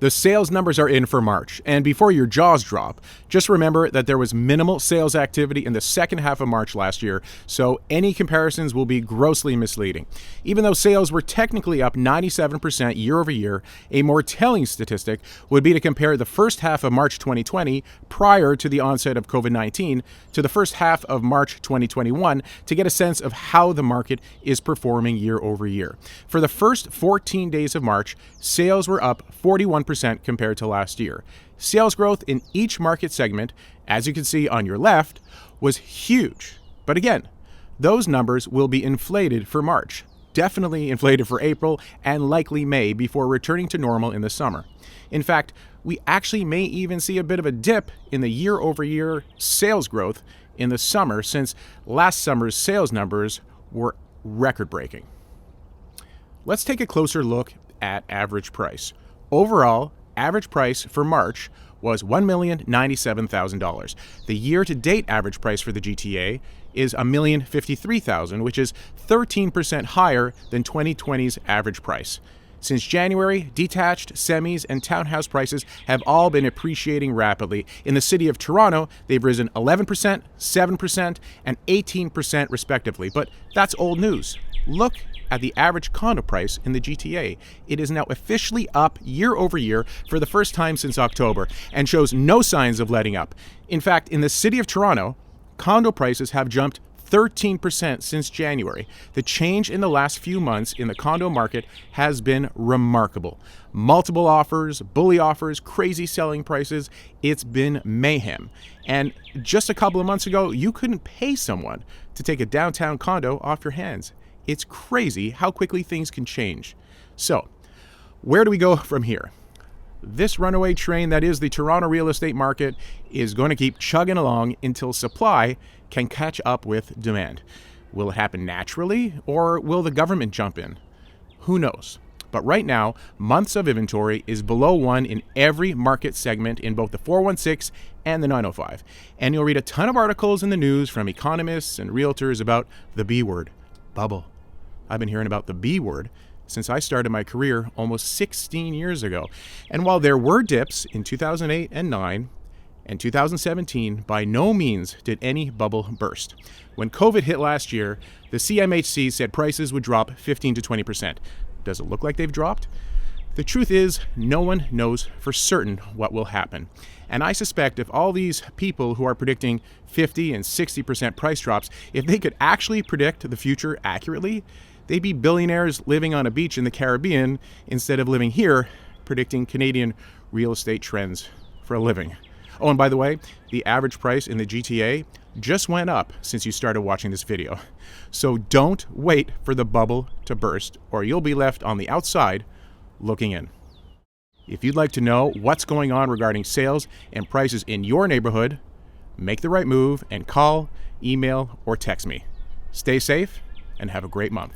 The sales numbers are in for March, and before your jaws drop, just remember that there was minimal sales activity in the second half of March last year, so any comparisons will be grossly misleading. Even though sales were technically up 97% year over year, a more telling statistic would be to compare the first half of March 2020, prior to the onset of COVID-19, to the first half of March 2021 to get a sense of how the market is performing year over year. For the first 14 days of March, sales were up 41% compared to last year. Sales growth in each market segment, as you can see on your left, was huge. But again, those numbers will be inflated for March, definitely inflated for April, and likely May before returning to normal in the summer. In fact, we actually may even see a bit of a dip in the year-over-year sales growth in the summer, since last summer's sales numbers were record-breaking. Let's take a closer look at average price. Overall, average price for March was $1,097,000. The year-to-date average price for the GTA is $1,053,000, which is 13% higher than 2020's average price. Since January, detached, semis, and townhouse prices have all been appreciating rapidly. In the city of Toronto, they've risen 11%, 7%, and 18% respectively. But that's old news. Look at the average condo price in the GTA. It is now officially up year over year for the first time since October and shows no signs of letting up. In fact, in the city of Toronto, condo prices have jumped 13% since January. The change in the last few months in the condo market has been remarkable. Multiple offers, bully offers, crazy selling prices. It's been mayhem. And just a couple of months ago, you couldn't pay someone to take a downtown condo off your hands. It's crazy how quickly things can change. So, where do we go from here? This runaway train that is the Toronto real estate market is going to keep chugging along until supply can catch up with demand. Will it happen naturally, or will the government jump in? Who knows? But right now, months of inventory is below 1 in every market segment in both the 416 and the 905. And you'll read a ton of articles in the news from economists and realtors about the B word, bubble. I've been hearing about the B word since I started my career almost 16 years ago. And while there were dips in 2008 and 9 and 2017, by no means did any bubble burst. When COVID hit last year, the CMHC said prices would drop 15 to 20%. Does it look like they've dropped? The truth is, no one knows for certain what will happen. And I suspect if all these people who are predicting 50 and 60% price drops, if they could actually predict the future accurately, they'd be billionaires living on a beach in the Caribbean instead of living here predicting Canadian real estate trends for a living. Oh, and by the way, the average price in the GTA just went up since you started watching this video. So don't wait for the bubble to burst, or you'll be left on the outside looking in. If you'd like to know what's going on regarding sales and prices in your neighborhood, make the right move and call, email, or text me. Stay safe and have a great month.